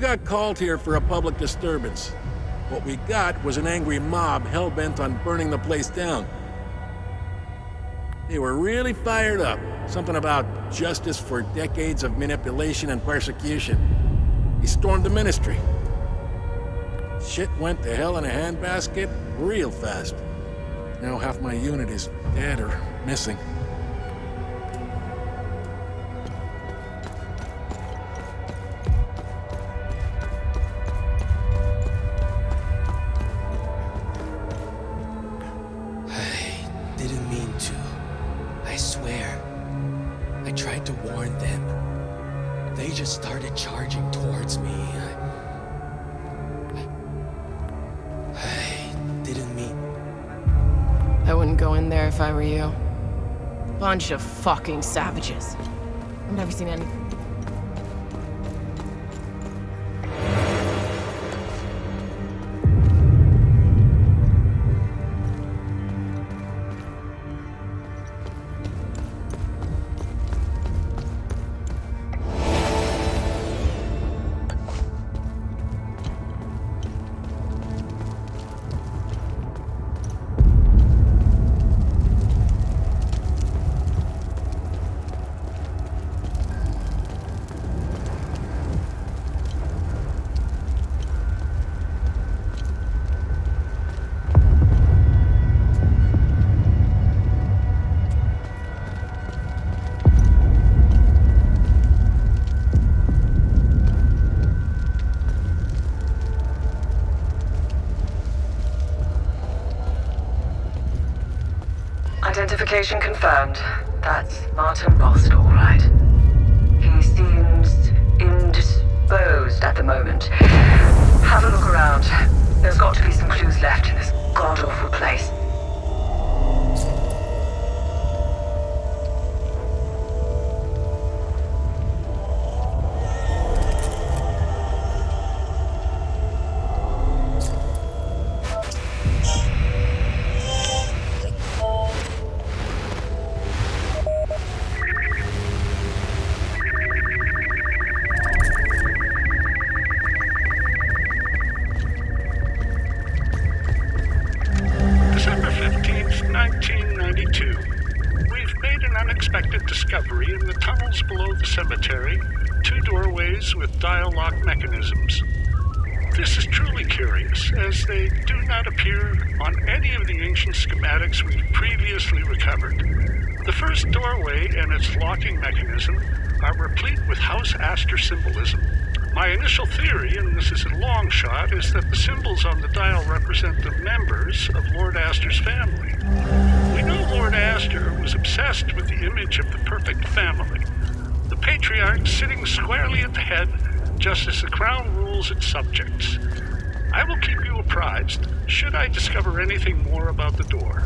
got called here for a public disturbance. What we got was an angry mob hell-bent on burning the place down. They were really fired up. Something about justice for decades of manipulation and persecution. He stormed the ministry. Shit went to hell in a handbasket real fast. Now half my unit is dead or missing. I didn't mean to. I swear. I tried to warn them. They just started charging towards me. I didn't mean... I wouldn't go in there if I were you. Bunch of fucking savages. I've never seen any... Identification confirmed. That's Martin Rost, all right. He seems indisposed at the moment. Have a look around. There's got to be some clues left in this god-awful place. December 15th, 1992. We've made an unexpected discovery in the tunnels below the cemetery. 2 doorways with dial lock mechanisms. This is truly curious, as they do not appear on any of the ancient schematics we've previously recovered. The first doorway and its locking mechanism are replete with House Astor symbolism. My initial theory, and this is a long shot, is that the symbols on the dial represent the members of Lord Astor's family. We know Lord Astor was obsessed with the image of the perfect family. The patriarch sitting squarely at the head, just as the crown rules its subjects. I will keep you apprised, should I discover anything more about the door.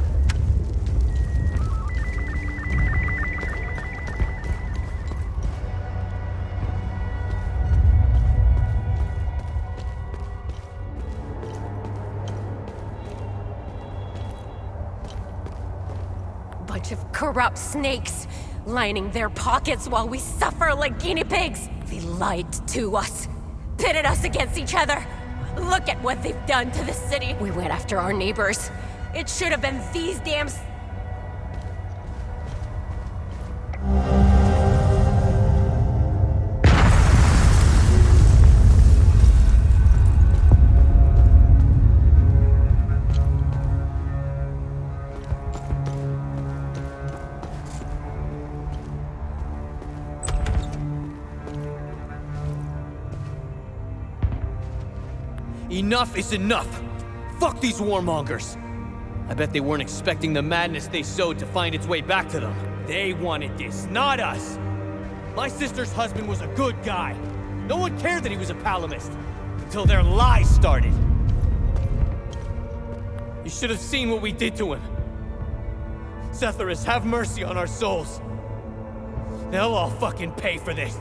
Bunch of corrupt snakes, lining their pockets while we suffer like guinea pigs. They lied to us, pitted us against each other. Look at what they've done to the city. We went after our neighbors. It should have been these damn... Enough is enough! Fuck these warmongers! I bet they weren't expecting the madness they sowed to find its way back to them. They wanted this, not us! My sister's husband was a good guy. No one cared that he was a palomist. Until their lies started. You should have seen what we did to him. Setharus, have mercy on our souls. They'll all fucking pay for this.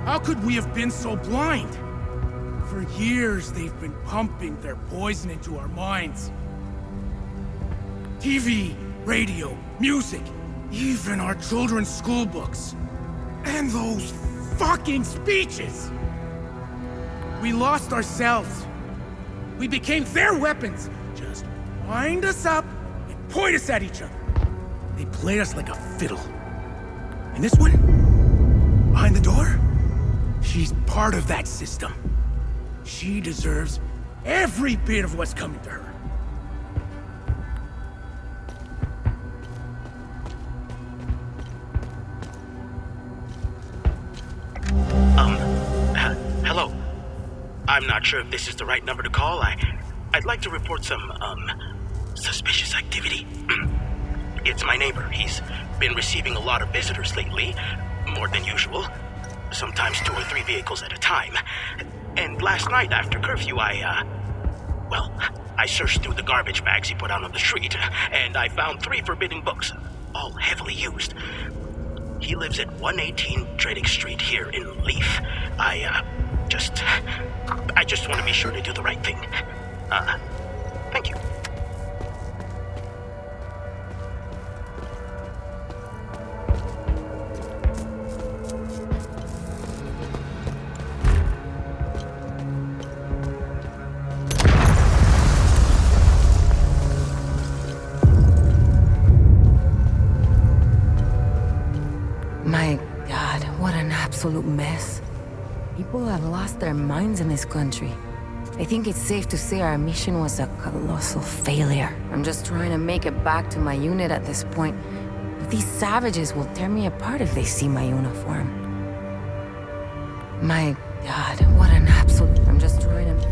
How could we have been so blind? For years, they've been pumping their poison into our minds. TV, radio, music, even our children's school books. And those fucking speeches! We lost ourselves. We became their weapons. Just wind us up and point us at each other. They played us like a fiddle. And this one, behind the door, she's part of that system. She deserves every bit of what's coming to her. Hello. I'm not sure if this is the right number to call. I'd like to report some, suspicious activity. It's my neighbor. He's been receiving a lot of visitors lately, more than usual. Sometimes 2 or 3 vehicles at a time. And last night after curfew, I searched through the garbage bags he put out on the street, and I found 3 forbidden books, all heavily used. He lives at 118 Dredick Street here in Leaf. I just want to be sure to do the right thing. Thank you. My God, what an absolute mess. People have lost their minds in this country. I think it's safe to say our mission was a colossal failure. I'm just trying to make it back to my unit at this point. But these savages will tear me apart if they see my uniform. My God, what an absolute... I'm just trying to...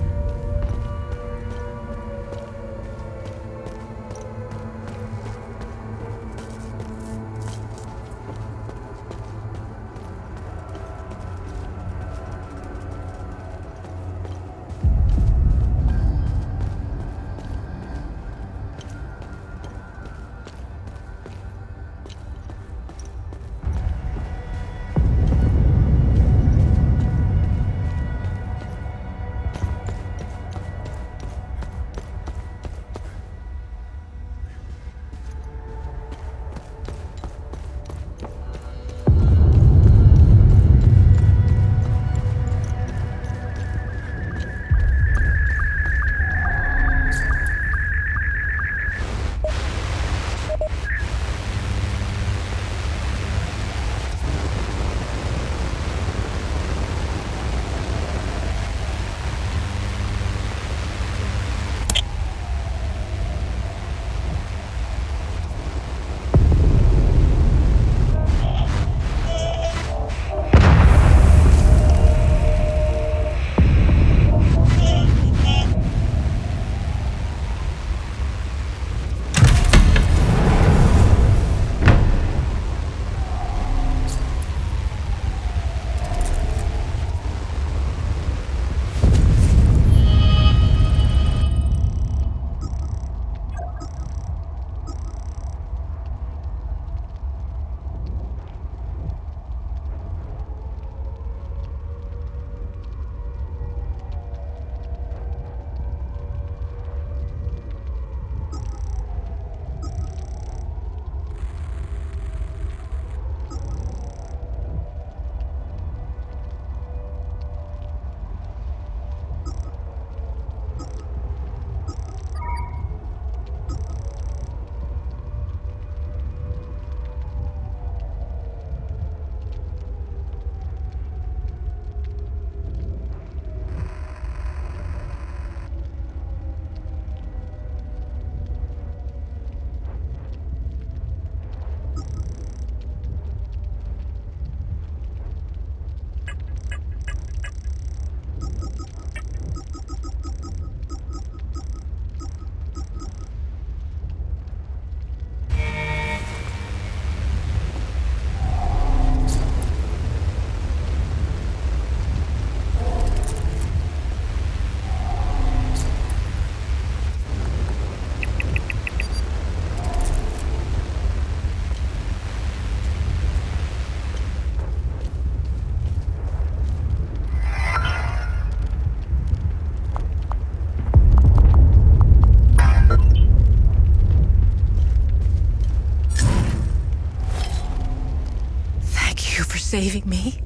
saving me.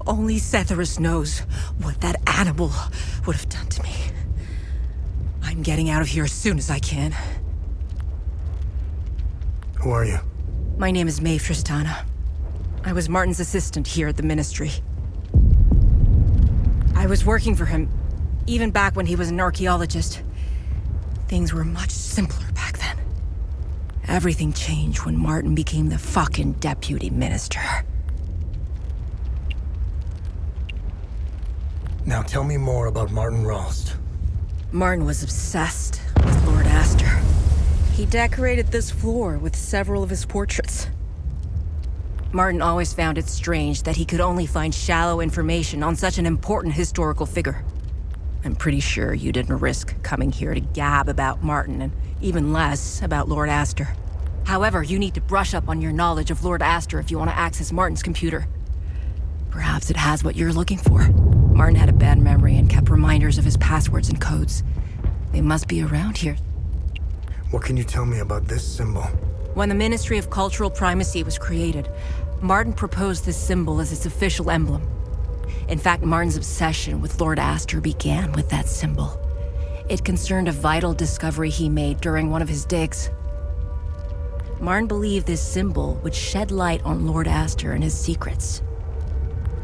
Only Setharus knows what that animal would have done to me. I'm getting out of here as soon as I can. Who are you? My name is Maeve Tristana. I was Martin's assistant here at the Ministry. I was working for him, even back when he was an archaeologist. Things were much simpler back then. Everything changed when Martin became the fucking deputy minister. Now tell me more about Martin Rost. Martin was obsessed with Lord Astor. He decorated this floor with several of his portraits. Martin always found it strange that he could only find shallow information on such an important historical figure. I'm pretty sure you didn't risk coming here to gab about Martin, and even less about Lord Astor. However, you need to brush up on your knowledge of Lord Astor if you want to access Martin's computer. Perhaps it has what you're looking for. Martin had a bad memory and kept reminders of his passwords and codes. They must be around here. What can you tell me about this symbol? When the Ministry of Cultural Primacy was created, Martin proposed this symbol as its official emblem. In fact, Martin's obsession with Lord Astor began with that symbol. It concerned a vital discovery he made during one of his digs. Martin believed this symbol would shed light on Lord Astor and his secrets.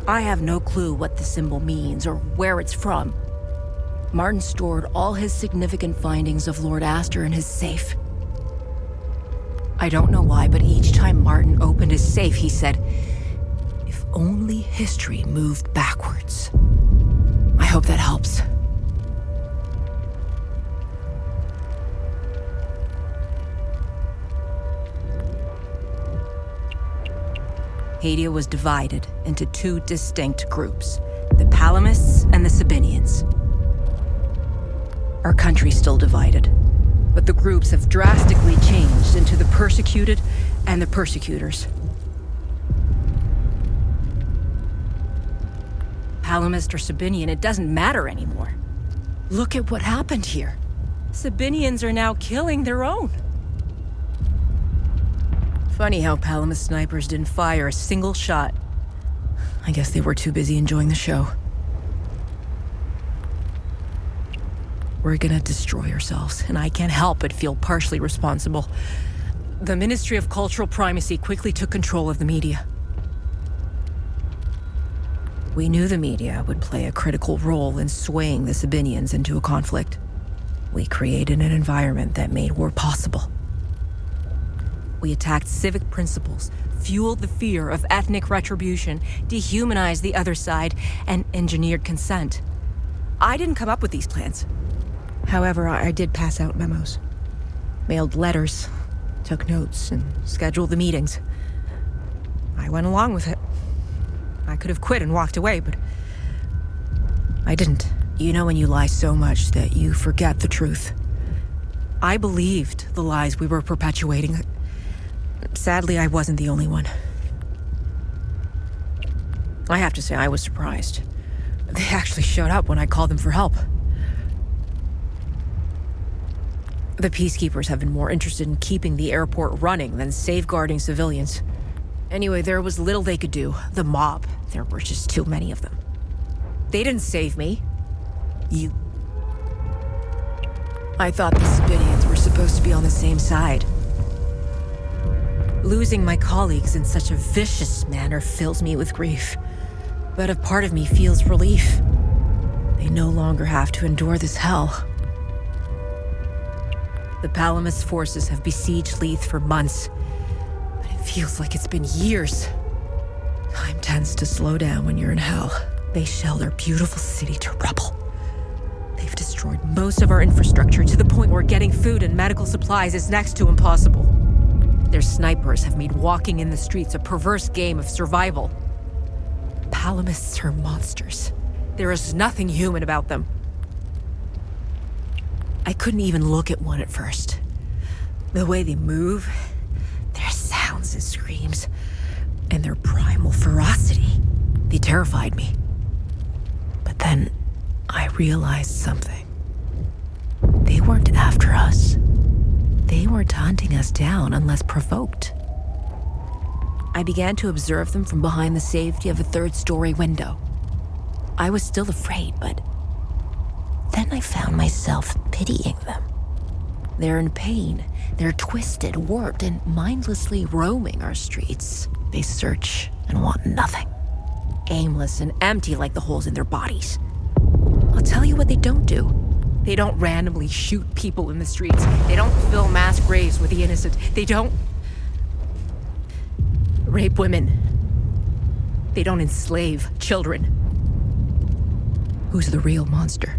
I have no clue what the symbol means or where it's from. Martin stored all his significant findings of Lord Astor in his safe. I don't know why, but each time Martin opened his safe, he said, "If only history moved backwards." I hope that helps. Hadia was divided into two distinct groups, the Palamists and the Sabinians. Our country's still divided, but the groups have drastically changed into the persecuted and the persecutors. Palamist or Sabinian, it doesn't matter anymore. Look at what happened here. Sabinians are now killing their own. Funny how Palamist snipers didn't fire a single shot. I guess they were too busy enjoying the show. We're gonna destroy ourselves, and I can't help but feel partially responsible. The Ministry of Cultural Primacy quickly took control of the media. We knew the media would play a critical role in swaying the Sabinians into a conflict. We created an environment that made war possible. We attacked civic principles, fueled the fear of ethnic retribution, dehumanized the other side, and engineered consent. I didn't come up with these plans. However, I did pass out memos, mailed letters, took notes, and scheduled the meetings. I went along with it. I could have quit and walked away, but I didn't. You know when you lie so much that you forget the truth. I believed the lies we were perpetuating. Sadly, I wasn't the only one. I have to say, I was surprised. They actually showed up when I called them for help. The peacekeepers have been more interested in keeping the airport running than safeguarding civilians. Anyway, there was little they could do. The mob, there were just too many of them. They didn't save me. You. I thought the Sabinians were supposed to be on the same side. Losing my colleagues in such a vicious manner fills me with grief. But a part of me feels relief. They no longer have to endure this hell. The Palamist forces have besieged Leith for months, but it feels like it's been years. Time tends to slow down when you're in hell. They shelled our beautiful city to rubble. They've destroyed most of our infrastructure to the point where getting food and medical supplies is next to impossible. Their snipers have made walking in the streets a perverse game of survival. Palamists are monsters. There is nothing human about them. I couldn't even look at one at first. The way they move, their sounds and screams, and their primal ferocity, they terrified me. But then I realized something. They weren't after us. They weren't hunting us down unless provoked. I began to observe them from behind the safety of a third-story window. I was still afraid, but then I found myself pitying them. They're in pain. They're twisted, warped, and mindlessly roaming our streets. They search and want nothing. Aimless and empty like the holes in their bodies. I'll tell you what they don't do. They don't randomly shoot people in the streets. They don't fill mass graves with the innocent. They don't rape women. They don't enslave children. Who's the real monster?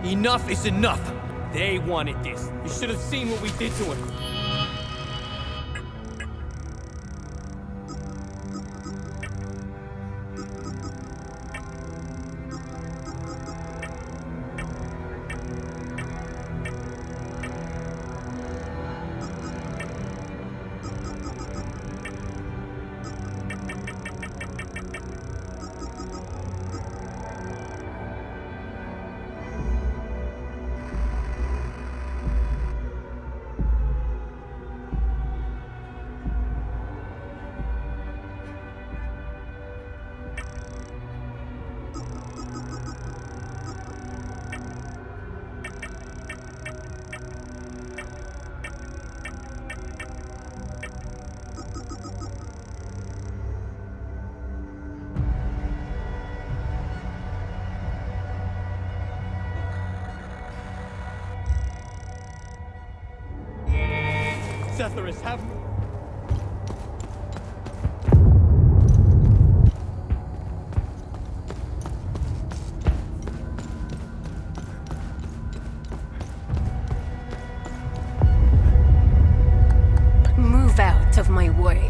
Enough is enough! They wanted this. You should have seen what we did to him. Cetheris, have... Move out of my way.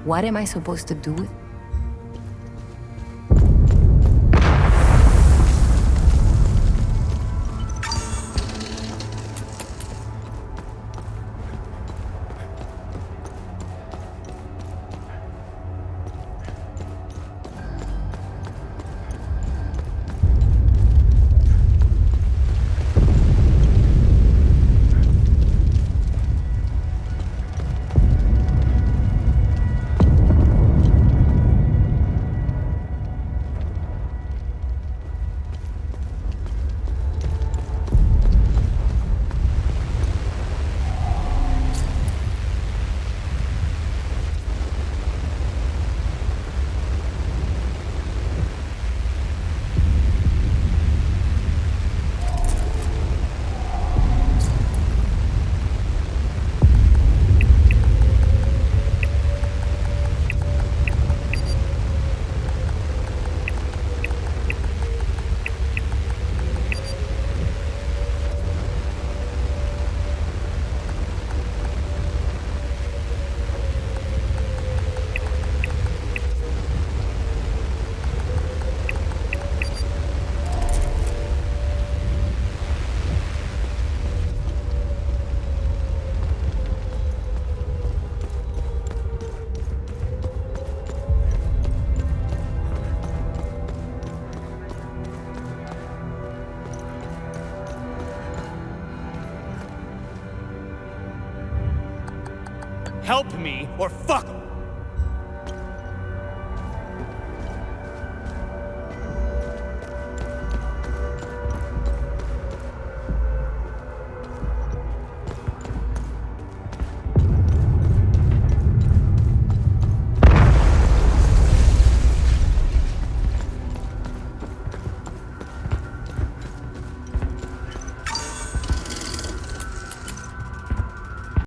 What am I supposed to do with? Help me, or fuck 'em!